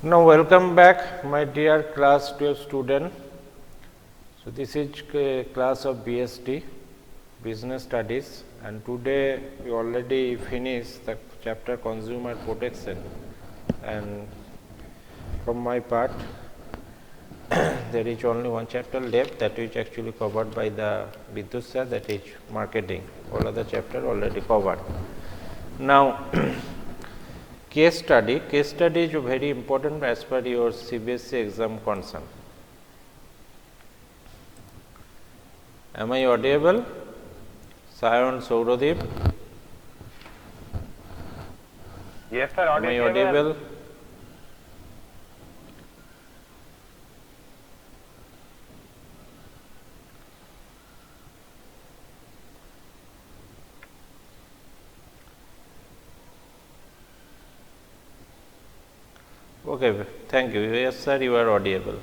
Now, welcome back my dear class 12 student. So, this is class of BST Business Studies, and today we already finished the chapter Consumer Protection, and from my part there is only one chapter left, that is actually covered by the Vidyut sir, that is marketing. All other chapter already covered. Now, case study is very important as per your CBSE exam concern. Am I audible? Sayan, Sauradip? Yes, sir. Am I audible? Okay, thank you. Yes, sir, you are audible.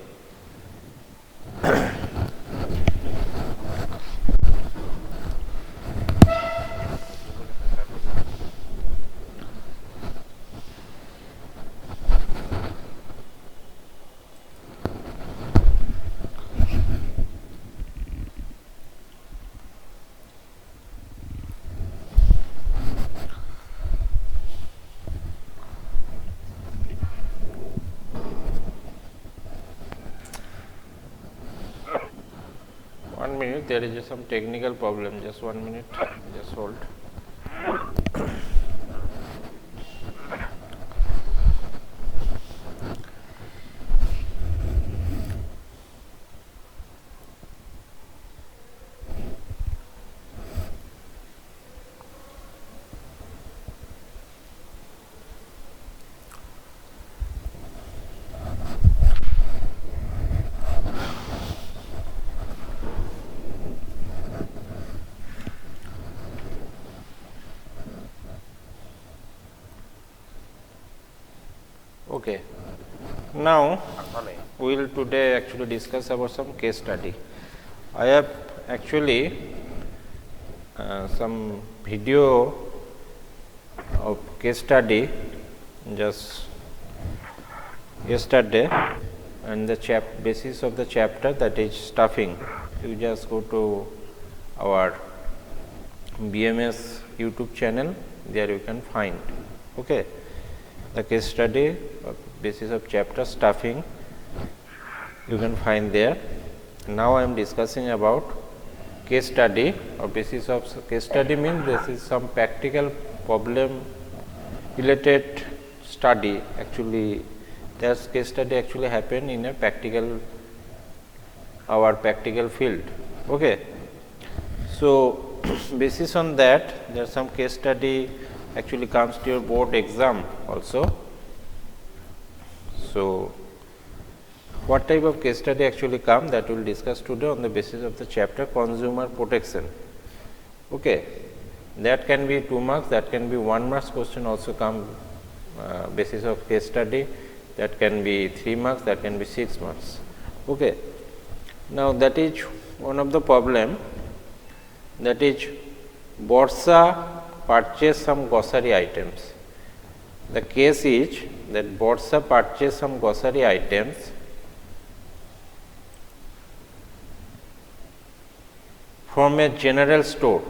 One minute, there is some technical problem. Just 1 minute, just hold. Okay. Now, we will today actually discuss about some case study. I have actually some video of case study just yesterday, and the basis of the chapter, that is staffing. You just go to our BMS YouTube channel, there you can find. Okay. The case study basis of chapter staffing you can find there. Now, I am discussing about case study, or basis of case study means this is some practical problem related study. Actually, that case study actually happen in a our practical field. Okay. So, basis on that, there are some case study actually comes to your board exam also. So, what type of case study actually come, that we will discuss today on the basis of the chapter consumer protection. Okay. That can be 2 marks, that can be 1 marks question also come basis of case study, that can be 3 marks, that can be 6 marks. Okay. Now, that is one of the problem, that is Borsa purchase some grocery items. The case is that Borsa purchase some grocery items from a general store.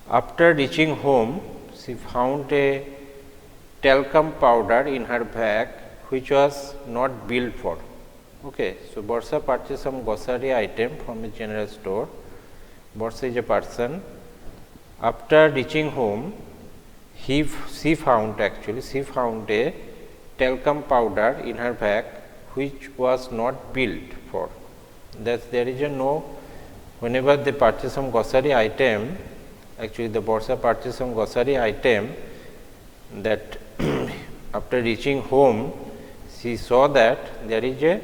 After reaching home, she found a talcum powder in her bag which was not billed for. Okay. So, Borsa purchased some grocery item from a general store. Borsa is a person. After reaching home, she found a talcum powder in her bag which was not billed for. That there is a no, whenever they purchase some grocery item, actually the Borsa purchase some grocery item, that after reaching home, she saw that there is a,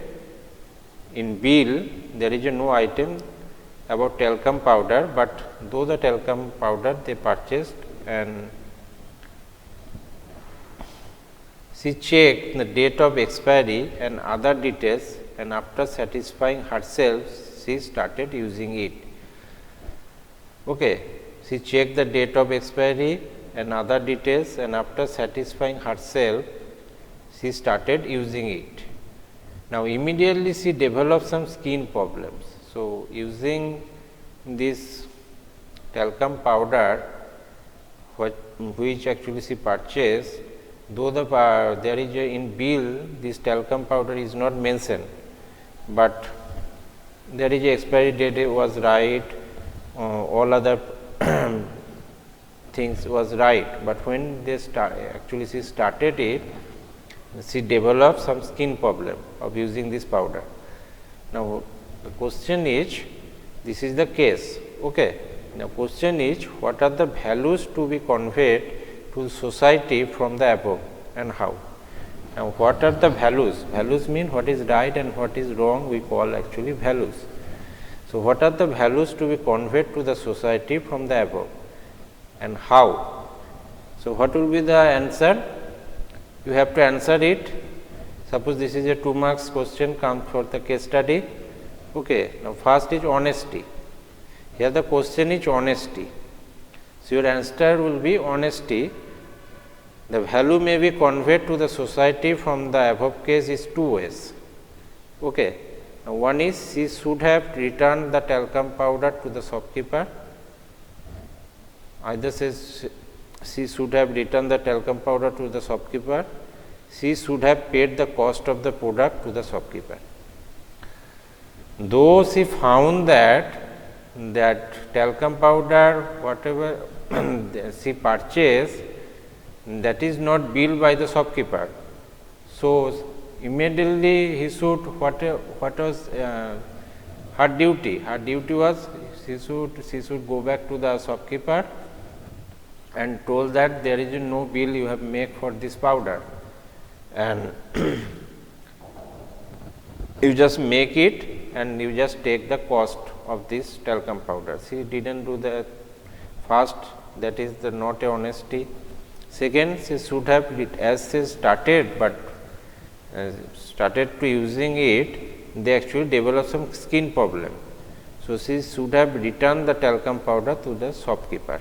in bill there is a no item about talcum powder, but though the talcum powder they purchased, and she checked the date of expiry and other details, and after satisfying herself she started using it. Okay. She checked the date of expiry and other details, and after satisfying herself she started using it. Now, immediately she developed some skin problems. So, using this talcum powder which actually she purchased, though there is in bill this talcum powder is not mentioned, but there is a expiry date was right, all other things was right, but when they actually she started it, she developed some skin problem of using this powder. Now, the question is, this is the case. Okay. Now, question is, what are the values to be conveyed to society from the above and how? Now, what are the values? Values mean what is right and what is wrong, we call actually values. So, what are the values to be conveyed to the society from the above and how? So, what will be the answer? You have to answer it. Suppose this is a 2 marks question comes for the case study. Okay. Now, first is honesty. Here the question is honesty. So, your answer will be honesty. The value may be conveyed to the society from the above case is 2 ways. Okay. Now, one is she should have returned the talcum powder to the shopkeeper. Either says she should have returned the talcum powder to the shopkeeper, she should have paid the cost of the product to the shopkeeper. Though she found that talcum powder whatever she purchased, that is not billed by the shopkeeper. So, immediately he should what was her duty? Her duty was she should go back to the shopkeeper and told that there is no bill you have made for this powder, and you just make it and you just take the cost of this talcum powder. She didn't do that first, that is the not a honesty. Second, she should have, as she started, but started to using it, they actually developed some skin problem. So, she should have returned the talcum powder to the shopkeeper.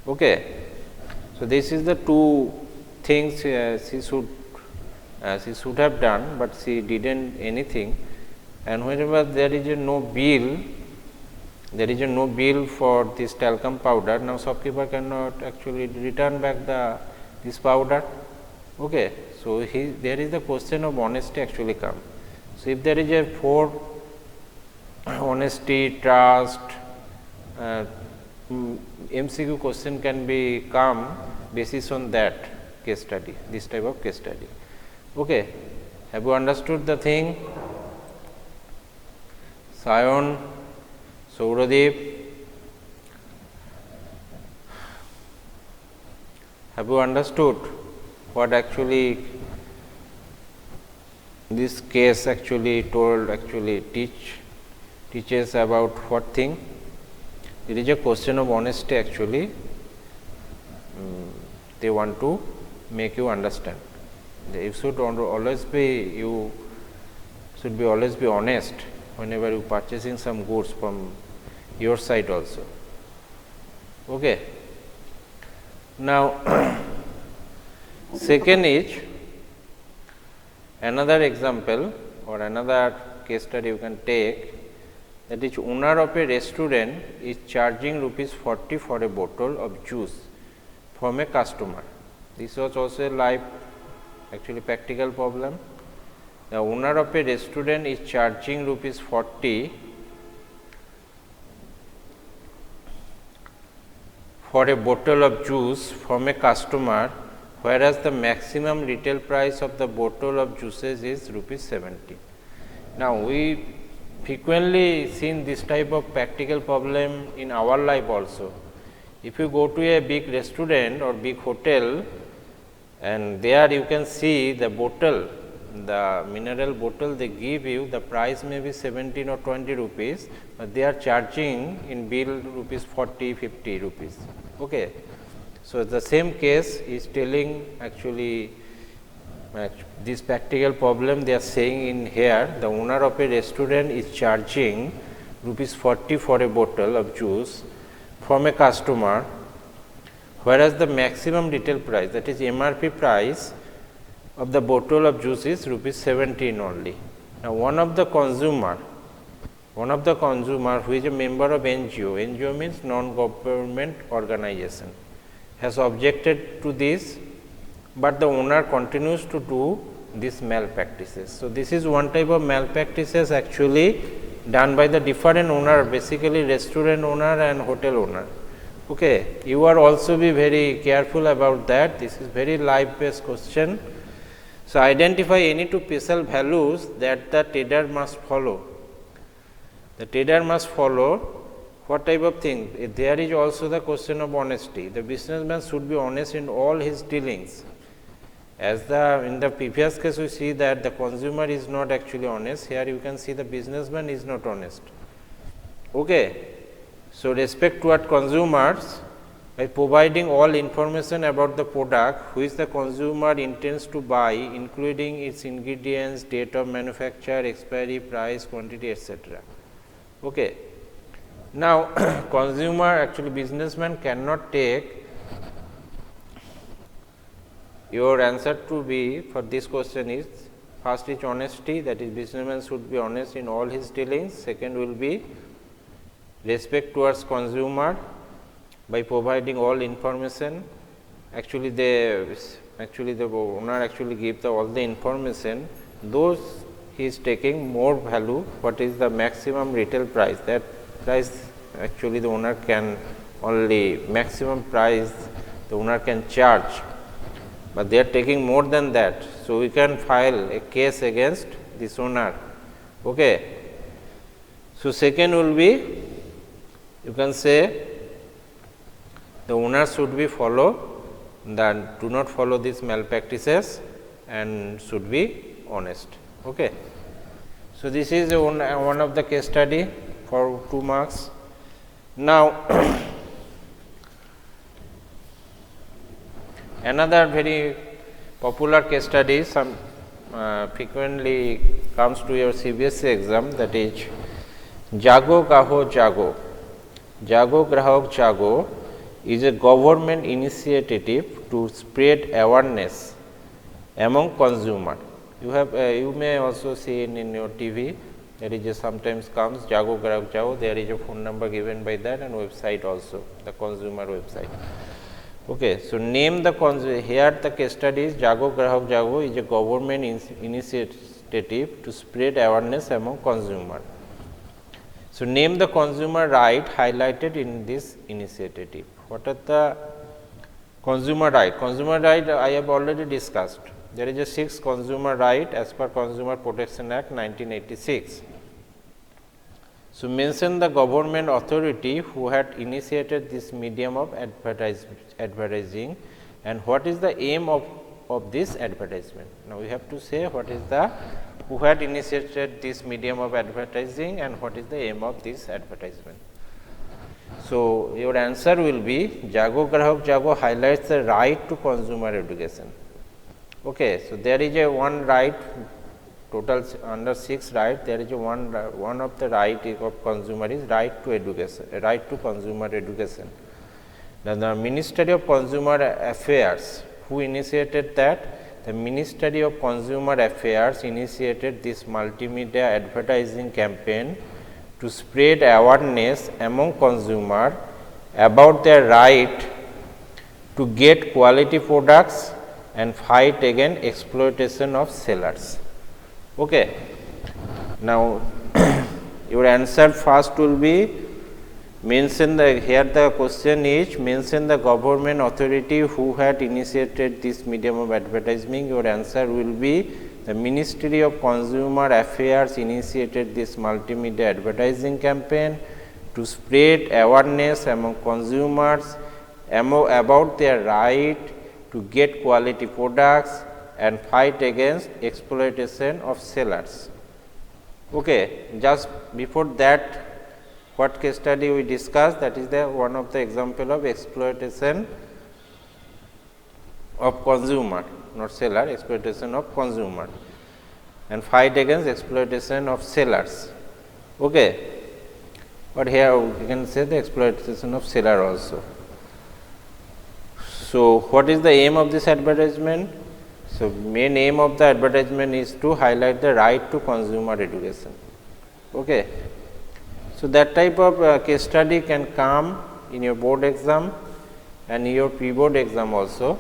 Okay. So, this is the 2 things she should have done, but she didn't anything, and whenever there is no bill for this talcum powder, now shopkeeper cannot actually return back this powder. Okay. So, there is the question of honesty actually come. So, if there is a 4 honesty, trust, MCQ question can be come basis on that case study, this type of case study. Okay. Have you understood the thing? Sayon, Sauradeep, have you understood what actually this case actually teaches about what thing? It is a question of honesty actually, they want to make you understand. You should always be honest whenever you purchasing some goods from your side also. Okay. Now, second is another example or another case study you can take, that is owner of a restaurant is charging rupees 40 for a bottle of juice from a customer. This was also a live actually practical problem. The owner of a restaurant is charging rupees 40 for a bottle of juice from a customer, whereas the maximum retail price of the bottle of juices is rupees 70. Now, we frequently seen this type of practical problem in our life also. If you go to a big restaurant or big hotel, and there you can see the bottle, the mineral bottle they give you, the price may be 17 or 20 rupees, but they are charging in bill rupees 40, 50 rupees. Okay. So, the same case is telling actually this practical problem they are saying in here, the owner of a restaurant is charging rupees 40 for a bottle of juice from a customer, whereas the maximum retail price, that is MRP price of the bottle of juice is rupees 17 only. Now, one of the consumer who is a member of NGO, NGO means non-government organization, has objected to this, but the owner continues to do these malpractices. So, this is one type of malpractices actually done by the different owner, basically restaurant owner and hotel owner. Okay. You are also be very careful about that. This is very live based question. So, identify any two special values that the trader must follow. The trader must follow what type of thing? There is also the question of honesty. The businessman should be honest in all his dealings. As in the previous case, we see that the consumer is not actually honest. Here you can see the businessman is not honest. Okay. So, respect toward consumers by providing all information about the product which the consumer intends to buy, including its ingredients, date of manufacture, expiry, price, quantity, etc. Okay. Now, consumer actually businessman cannot take. Your answer to be for this question is, first is honesty, that is businessman should be honest in all his dealings. Second will be respect towards consumer by providing all information. Actually the owner actually give all the information, those he is taking more value, what is the maximum retail price, that price actually the owner can only maximum price the owner can charge, but they are taking more than that. So, we can file a case against this owner. Okay. So, second will be, you can say the owner should be follow, that do not follow these malpractices and should be honest. Okay. So, this is one of the case study for 2 marks. Now, another very popular case study frequently comes to your CBSE exam, that is Jago Kaho Jago. Jago Grahak Jago is a government initiative to spread awareness among consumer. You may also see in your TV, there is sometimes comes Jago Grahak Jago, there is a phone number given by that and website also, the consumer website. Okay. So, name the consumer, here the case study is Jago Grahak Jago is a government initiative to spread awareness among consumer. So, name the consumer right highlighted in this initiative. What are the consumer right? Consumer right I have already discussed. There is a 6 consumer right as per Consumer Protection Act 1986. So, mention the government authority who had initiated this medium of advertising and what is the aim of this advertisement. Now, we have to say what is the who had initiated this medium of advertising and what is the aim of this advertisement. So, your answer will be Jago Grahak Jago highlights the right to consumer education. Okay. So, there is a one right, total under 6 right, there is a one of the right of consumer is right to education, right to consumer education. Now, the Ministry of Consumer Affairs, who initiated that? The Ministry of Consumer Affairs initiated this multimedia advertising campaign to spread awareness among consumer about their right to get quality products and fight against exploitation of sellers. Okay. Now, your answer first will be mention the, here the question is mention the government authority who had initiated this medium of advertising. Your answer will be the Ministry of Consumer Affairs initiated this multimedia advertising campaign to spread awareness among consumers about their right to get quality products and fight against exploitation of sellers. Okay. Just before that, what case study we discussed, that is the one of the example of exploitation of consumer, not seller, exploitation of consumer and fight against exploitation of sellers. Okay. But here we can say the exploitation of seller also. So, what is the aim of this advertisement? So, main aim of the advertisement is to highlight the right to consumer education. Okay. So, that type of case study can come in your board exam and your pre-board exam also.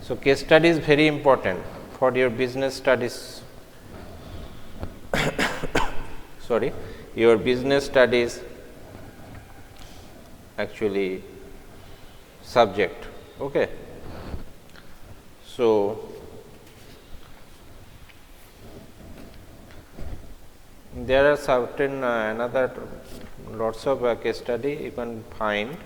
So, case study is very important for your business studies, sorry, your business studies actually subject. Okay. So, there are certain another lots of case study you can find.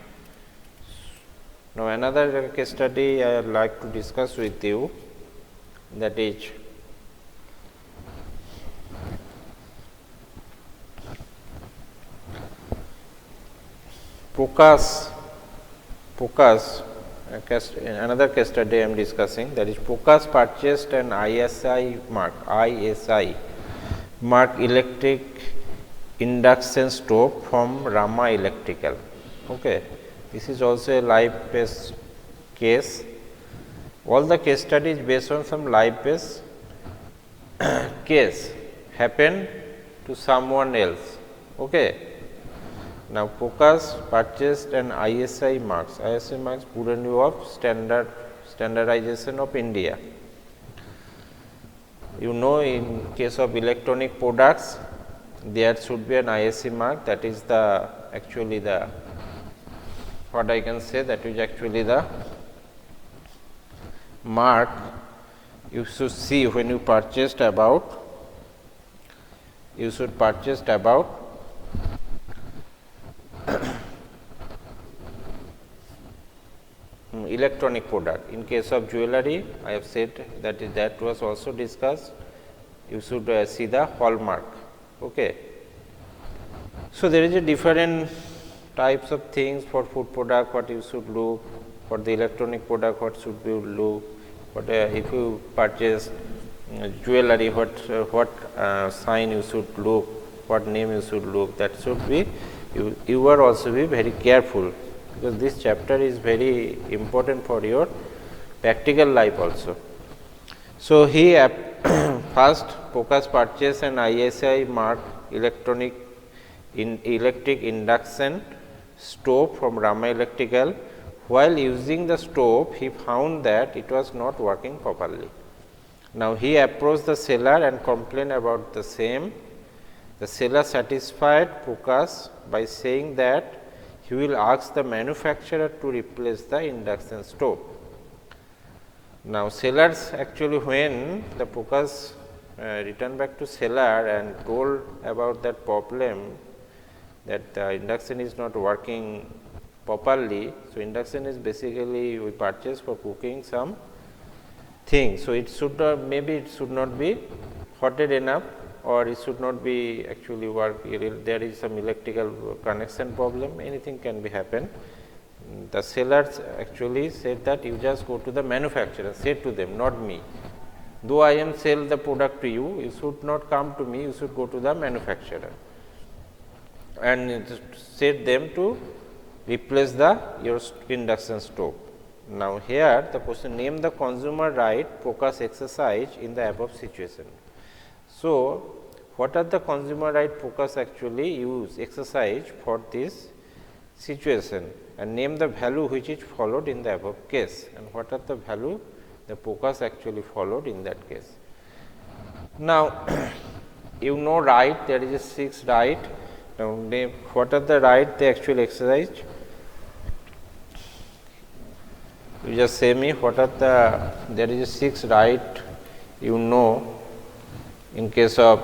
Now, another case study I would like to discuss with you, that is Pocas, another case study I am discussing, that is Pocas purchased an ISI mark electric induction stove from Rama Electrical. Okay. This is also a live based case. All the case studies based on some live based case happened to someone else. Okay. Now, Pocas purchased an ISI marks Bureau of Standardization of India. You know, in case of electronic products, there should be an ISI mark, that is the actually the what I can say, that is actually the mark you should see when you purchased about, electronic product. In case of jewelry, I have said that was also discussed. You should see the hallmark. Okay. So, there is a different types of things for food product, what you should look, for the electronic product, what should you look, what if you purchase jewelry, what sign you should look, what name you should look, that should be, you are also be very careful, because this chapter is very important for your practical life also. So, he first Pocas purchase an ISI mark electric induction stove from Rama Electrical. While using the stove, he found that it was not working properly. Now, he approached the seller and complained about the same. The seller satisfied Pocas by saying that he will ask the manufacturer to replace the induction stove. Now, sellers actually, when the Pocas returned back to seller and told about that problem, that the induction is not working properly. So, induction is basically we purchase for cooking some things. So, it should maybe it should not be hotted enough, or it should not be actually work, there is some electrical connection problem, anything can be happen. The sellers actually said that you just go to the manufacturer, say to them, not me. Though I am sell the product to you, you should not come to me, you should go to the manufacturer and set them to replace your induction stove. Now, here the question, name the consumer right Pocas exercise in the above situation. So, what are the consumer right Pocas actually exercise for this situation, and name the value which is followed in the above case, and what are the value the Pocas actually followed in that case. Now, you know right, there is a 6 right. Now, what are the right they actually exercise? You just say me what are there is a 6 right you know in case of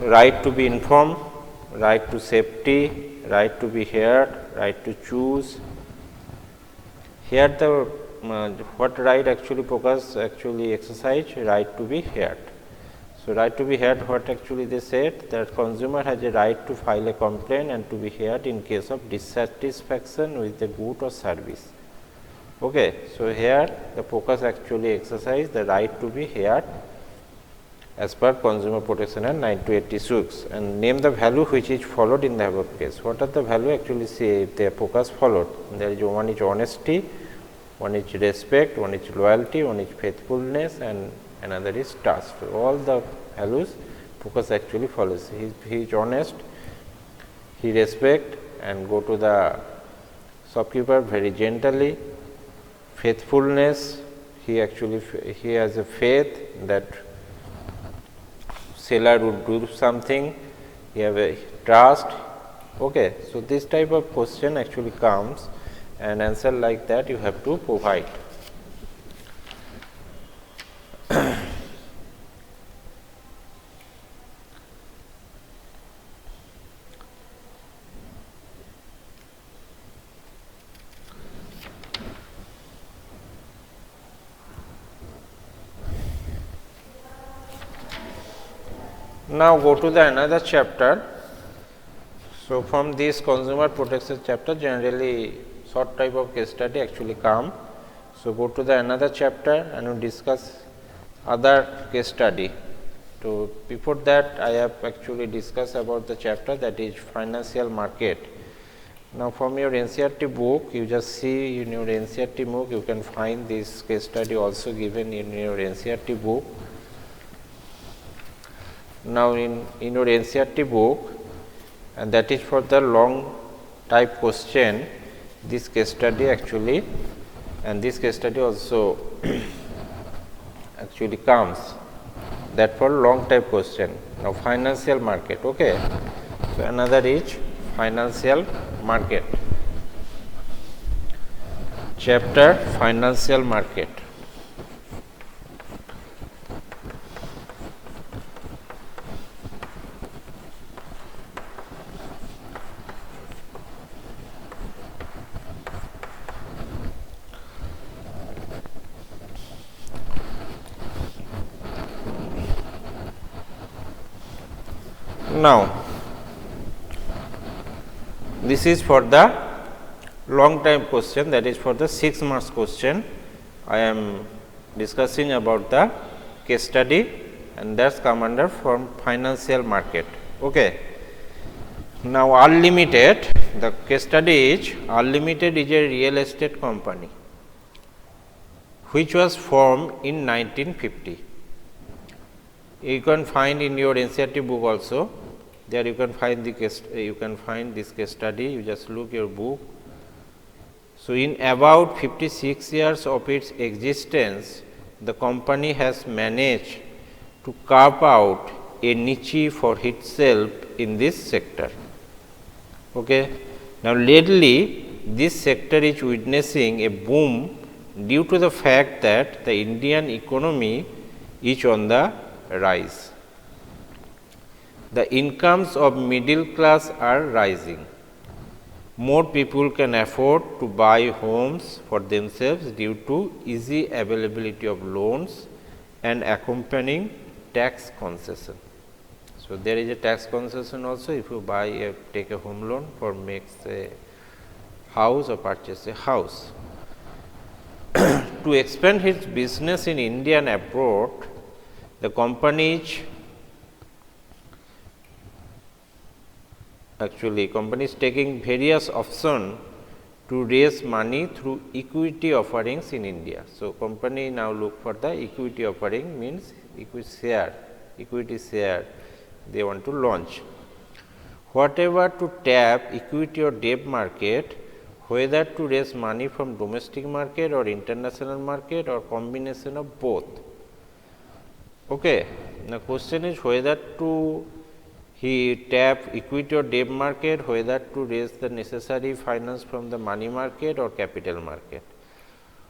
right to be informed, right to safety, right to be heard, right to choose. Here the what right actually Pocas actually exercise, right to be heard. So, right to be heard, what actually they said, that consumer has a right to file a complaint and to be heard in case of dissatisfaction with the good or service. Okay. So, here the Pocas actually exercise the right to be heard, as per Consumer Protection Act 1986, and name the value which is followed in the above case. What are the value? Actually say if the focus followed, there is one is honesty, one is respect, one is loyalty, one is faithfulness, and another is trust. So all the values focus actually follows. He is honest, he respect and go to the shopkeeper very gently. Faithfulness, he has a faith that seller would do something, he have a trust. Okay. So, this type of question actually comes, and answer like that you have to provide. Now, go to the another chapter. So, from this consumer protection chapter generally short type of case study actually come. So, go to the another chapter and we discuss other case study. So, before that I have actually discussed about the chapter that is financial market. Now, from your NCERT book you just see in your NCERT book you can find this case study also given in your NCERT book. Now, in your NCERT book, and that is for the long type question, this case study actually, and this case study also actually comes, that for long type question. Now, financial market. Okay. So, another is financial market, chapter financial market. Now, this is for the long time question, that is for the 6 marks question. I am discussing about the case study, and that is come under from financial market. Okay. Now, Unlimited, the case study is Unlimited is a real estate company which was formed in 1950. You can find in your NCERT book also. There you can find the case, you can find this case study. You just look your book. So, in about 56 years of its existence, the company has managed to carve out a niche for itself in this sector. Okay. Now, lately this sector is witnessing a boom due to the fact that the Indian economy is on the rise. The incomes of middle class are rising. More people can afford to buy homes for themselves due to easy availability of loans and accompanying tax concession. So, there is a tax concession also if you take a home loan for makes a house or purchase a house. To expand its business in India and abroad, the company is taking various options to raise money through equity offerings in India. So, company now look for the equity offering, means equity share they want to launch. Whatever to tap equity or debt market, whether to raise money from domestic market or international market or combination of both. Okay. Now, question is whether to he tap equity or debt market, whether to raise the necessary finance from the money market or capital market,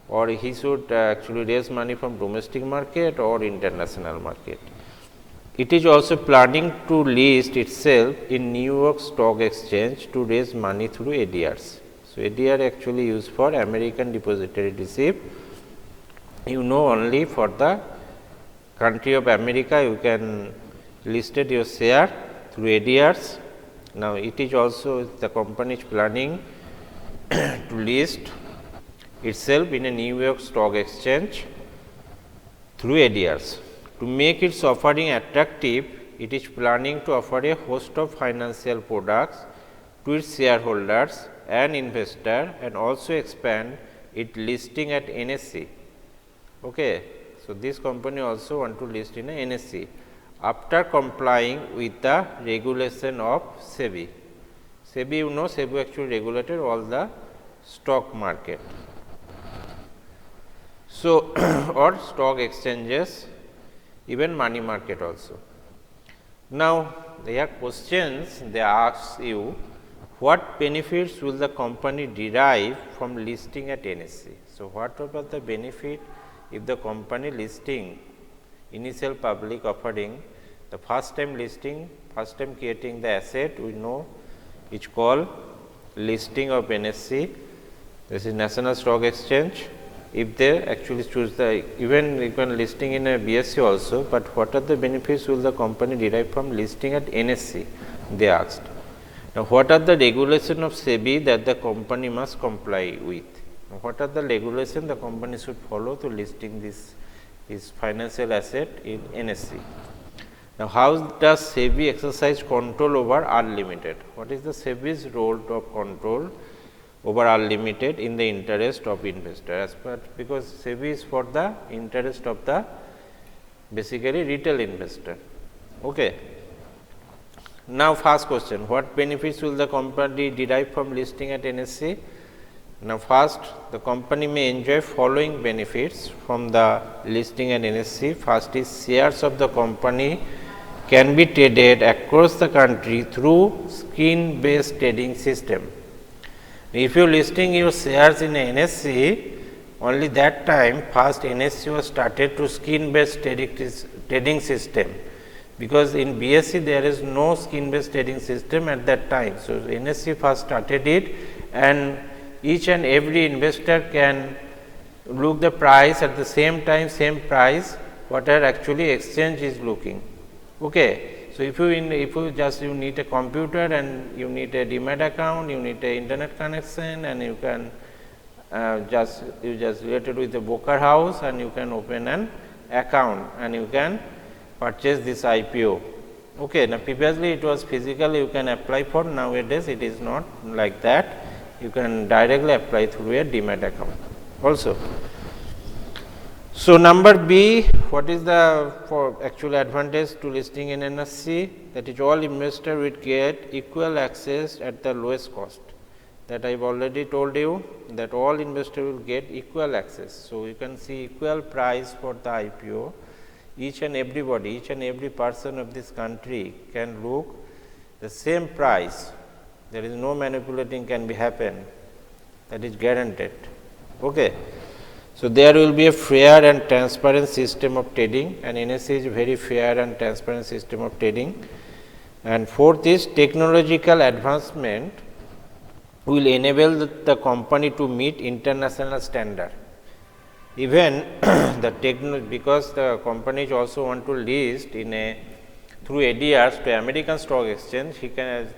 or he should actually raise money from domestic market or international market. It is also planning to list itself in New York Stock Exchange to raise money through ADRs. So, ADR actually used for American Depository Receipt. You know, only for the country of America you can listed your share through ADRs. Now, it is also the company is planning to list itself in a New York Stock Exchange through ADRs. To make its offering attractive, it is planning to offer a host of financial products to its shareholders and investors, and also expand its listing at NSE. Okay. So, this company also want to list in a NSE after complying with the regulation of SEBI. SEBI, you know, SEBI actually regulated all the stock market. So, or stock exchanges, even money market also. Now, there are questions they ask you, what benefits will the company derive from listing at NSE? So, what about the benefit if the company listing initial public offering, the first time listing, first time creating the asset, we know it's called listing of NSE. This is National Stock Exchange. If they actually choose the, even you can listing in a BSE also, but what are the benefits will the company derive from listing at NSE? They asked. Now, what are the regulations of SEBI that the company must comply with? Now, what are the regulations the company should follow to listing this financial asset in NSE? Now, how does SEBI exercise control over R Limited? What is the SEBI's role of control over R Limited in the interest of investor? As per, because SEBI is for the interest of the basically retail investor. Okay. Now, first question, what benefits will the company derive from listing at NSE? Now, first the company may enjoy following benefits from the listing at NSE. First is shares of the company can be traded across the country through scheme based trading system. If you listing your shares in NSE, only that time first NSE was started to scheme based trading system, because in BSE there is no scheme based trading system at that time. So, NSE first started it, and each and every investor can look the price at the same time, same price what are actually exchange is looking. Okay. So, if you need a computer and you need a demat account, you need a internet connection, and you can just related with the broker house, and you can open an account and you can purchase this IPO. Okay. Now, previously it was physically you can apply for, nowadays it is not like that, you can directly apply through a demat account also. So, number B, what is the for actual advantage to listing in NSE? That is, all investor will get equal access at the lowest cost. That I have already told you that all investor will get equal access. So, you can see equal price for the IPO. Each and everybody, each and every person of this country can look the same price. There is no manipulating can be happen, that is guaranteed. Okay. So, there will be a fair and transparent system of trading, and NSE is a very fair and transparent system of trading. And fourth is technological advancement will enable the company to meet international standard. Even the because the companies also want to list in a through ADRs to American Stock Exchange,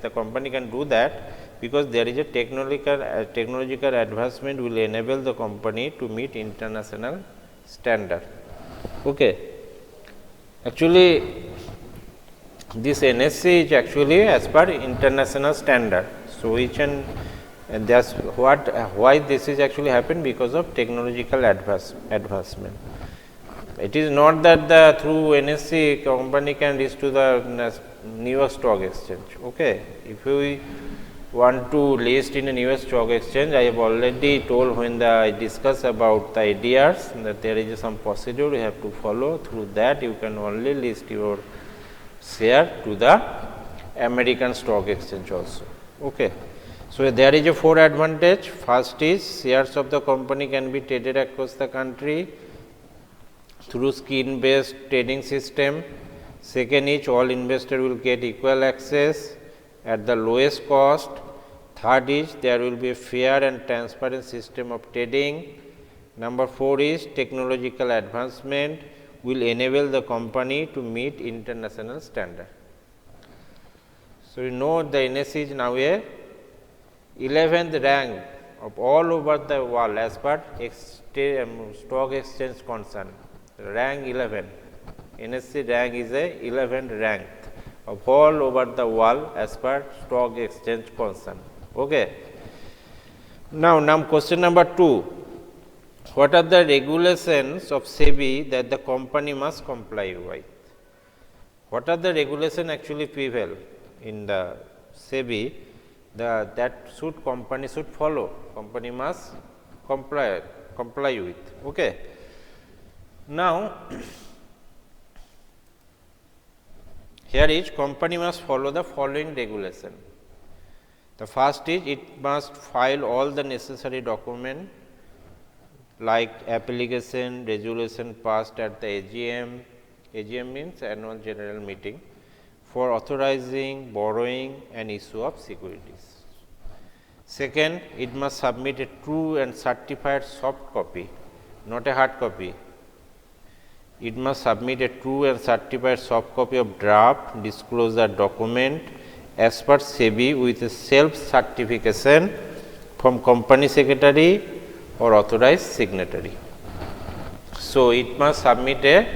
the company can do that, because there is a technological advancement will enable the company to meet international standard. Okay. Actually, this NSE is actually as per international standard. So, each and that's why this is actually happened, because of technological advancement. It is not that through NSE company can list to the New York Stock Exchange. Okay. If we want to list in a New York Stock Exchange, I have already told when I discuss about the ADRs that there is some procedure you have to follow. Through that you can only list your share to the American Stock Exchange also. Okay. So, there is a 4 advantage. First is shares of the company can be traded across the country through scheme based trading system. Second is all investor will get equal access at the lowest cost. Third is there will be a fair and transparent system of trading. Number 4 is technological advancement will enable the company to meet international standard. So, you know the NSE is now a 11th rank of all over the world as per stock exchange concern, rank 11. NSE rank is a 11th rank of all over the world as per stock exchange concern. Okay. Now question number 2. What are the regulations of SEBI that the company must comply with? What are the regulations actually prevail in the SEBI that company should follow? Company must comply with. Okay. Now, here each company must follow the following regulation. The first is it must file all the necessary document like application, resolution passed at the AGM. AGM means annual general meeting for authorizing, borrowing and issue of securities. Second, it must submit a true and certified soft copy, not a hard copy. It must submit a true and certified soft copy of draft disclosure document as per SEBI with a self-certification from company secretary or authorized signatory. So, it must submit a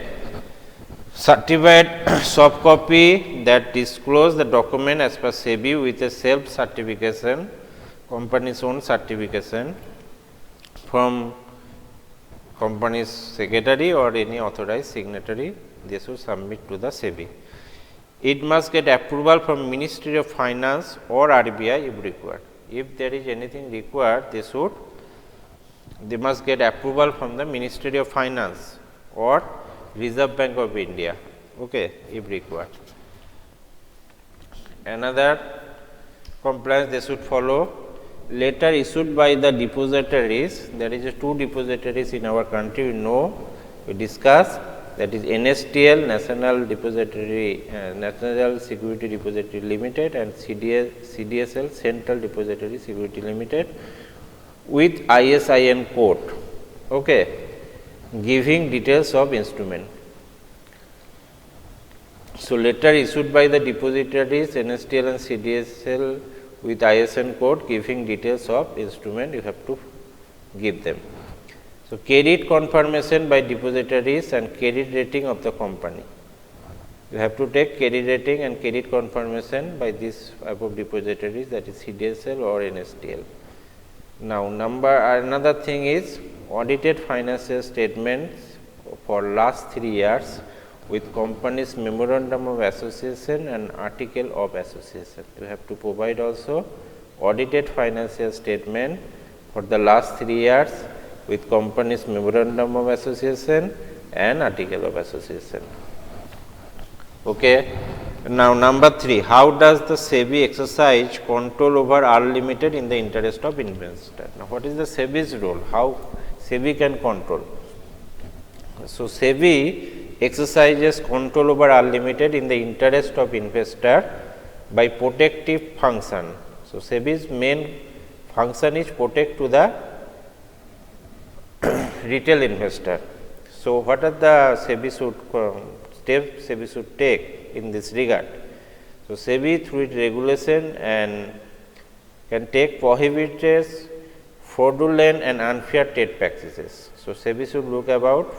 certified soft copy that disclose the document as per SEBI with a self-certification, company's own certification from company's secretary or any authorized signatory, they should submit to the SEBI. It must get approval from Ministry of Finance or RBI if required. If there is anything required, they must get approval from the Ministry of Finance or Reserve Bank of India, okay, if required. Another compliance they should follow. Letter issued by the depositories, there is 2 depositories in our country, we discussed, that is NSTL, National Depository, National Security Depository Limited, and CDSL, Central Depository Security Limited, with ISIN code, okay, giving details of instrument. So, letter issued by the depositories NSTL and CDSL with ISIN code giving details of instrument, you have to give them. So, credit confirmation by depositories and credit rating of the company. You have to take credit rating and credit confirmation by these above depositories, that is CDSL or NSTL. Now, another thing is audited financial statements for last 3 years with company's memorandum of association and article of association. You have to provide also audited financial statement for the last 3 years with company's memorandum of association and article of association. Okay. Now, number 3, how does the SEBI exercise control over unlimited in the interest of investor? Now, what is the SEBI's role? How SEBI can control? So, SEBI exercises control over unlimited in the interest of investor by protective function. So, SEBI's main function is protect to the retail investor. So, what are the steps SEBI should take in this regard? So, SEBI through its regulation and can take prohibits fraudulent and unfair trade practices. So, SEBI should look about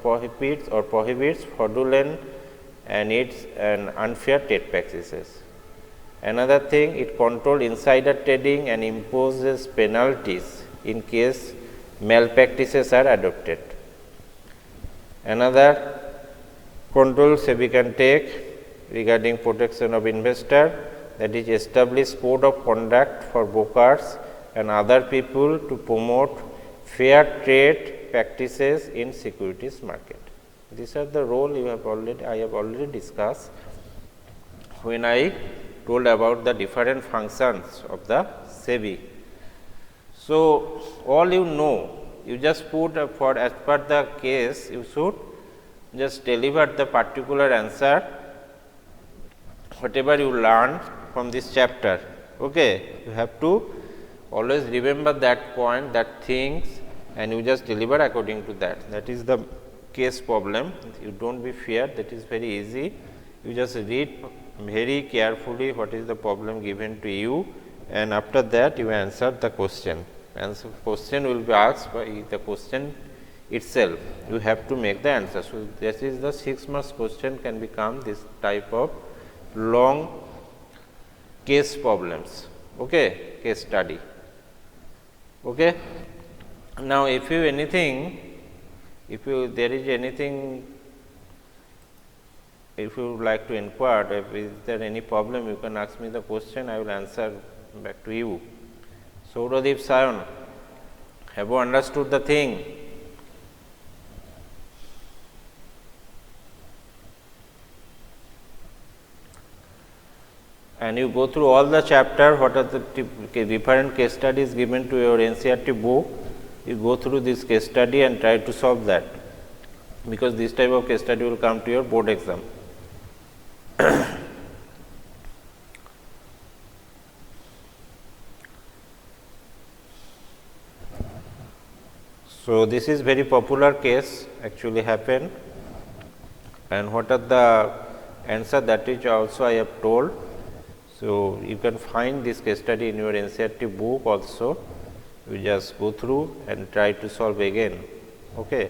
prohibits fraudulent and unfair trade practices. Another thing, it controls insider trading and imposes penalties in case malpractices are adopted. Another control SEBI can take regarding protection of investor, that is establish code of conduct for brokers and other people to promote fair trade practices in securities market. These are the role I have already discussed when I told about the different functions of the SEBI. So, all you just put for as per the case, you should just deliver the particular answer whatever you learn from this chapter. Okay. You have to always remember that point, that things, and you just deliver according to that. That is the case problem. You do not be feared, that is very easy. You just read very carefully what is the problem given to you, and after that you answer the question. And so question will be asked by the question itself, you have to make the answer. So, this is the 6 marks question can become this type of long case problems, okay, case study. Okay. Now, if you there is anything, if you like to inquire, if is there any problem, you can ask me the question, I will answer back to you. Saurodeep Sayan, have you understood the thing? And you go through all the chapter, what are the different case studies given to your NCERT book, you go through this case study and try to solve that, because this type of case study will come to your board exam. So, this is very popular case actually happened, and what are the answer, that is also I have told. So, you can find this case study in your NCERT book also, you just go through and try to solve again. Okay.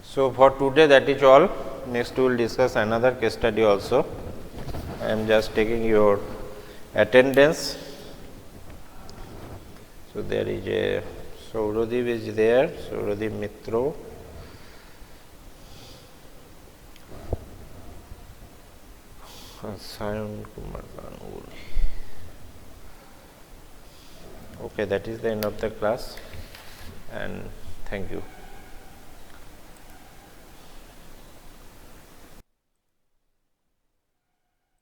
So, for today that is all. Next we will discuss another case study also. I am just taking your attendance. So, there is a Saurodeep is there, Saurodeep Mitro. Sayan Kumar Ganguly. Okay, that is the end of the class, and thank you.